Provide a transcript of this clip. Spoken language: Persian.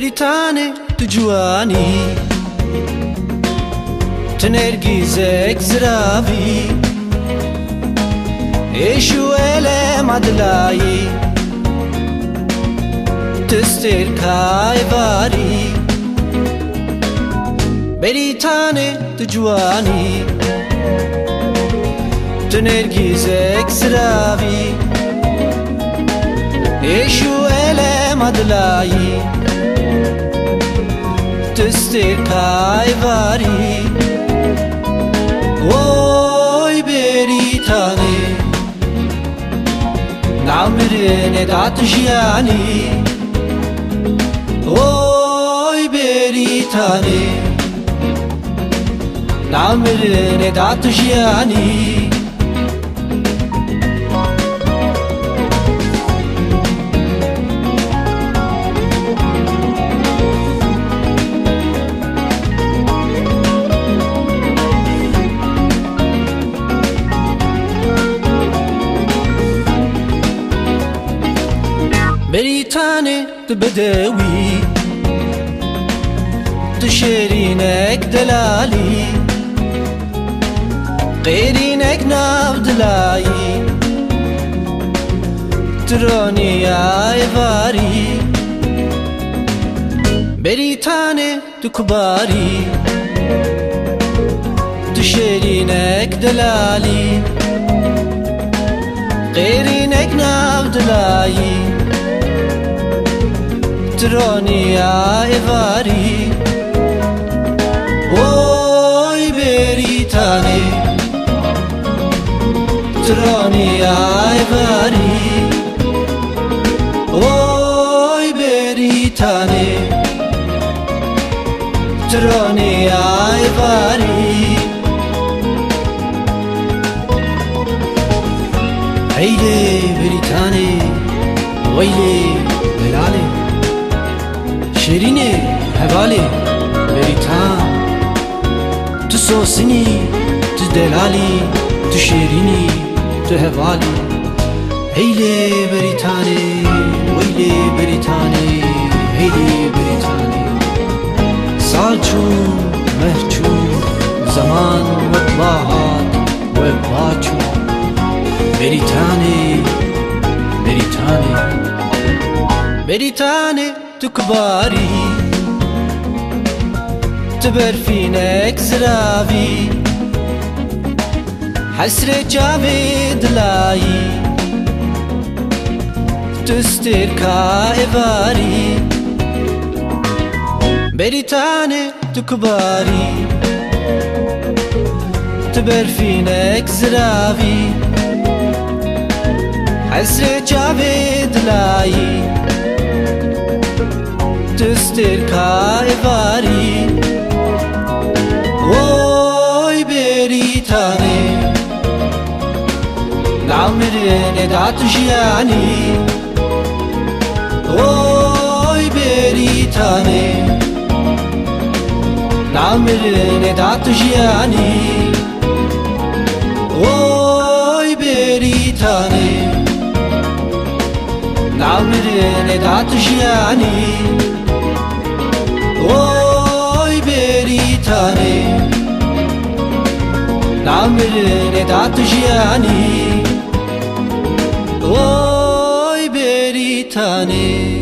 بریتانه تو جوانی تنرگیزك زرافي ايشو الم عدلاي تستر كايفاري بريتاني تجواني تنرگیزك زرافي ايشو الم عدلاي تستر كايفاري Oy beritane Namrine datjani Oy beritane Namrine datjani بريتاني تبدوي تشيرينك دلالي غيرينك نابدلاي تروني يا إفاري بريتاني تكباري تشيرينك دلالي غيرينك نابدلاي تروني يا إفاري Oy بريتاني تروني يا إفاري Oy بريتاني تروني يا إفاري هيلي بريتاني ويلي بلالي شیرینه حواله بریتان تو سوسنی تو دلالی تو شیرینی تو حوالی هیله بریتانه ویله بریتانه هیله بریتانه سال چون مهچون زمان وقباهات وقباچون بریتانه بریتانه بریتانه تكباري تبرفينك زرافي حسرة جافي دلاي تستر كايفاري بريتاني تكباري تبرفينك زرافي حسرة جافي دلاي تستر كايفاري Oy بريتاني نعمرين داتجياني Oy بريتاني نعمرين داتجياني Oy بريتاني نعمرين داتجياني Oy بريتاني نعمرين داتجياني Oy بريتاني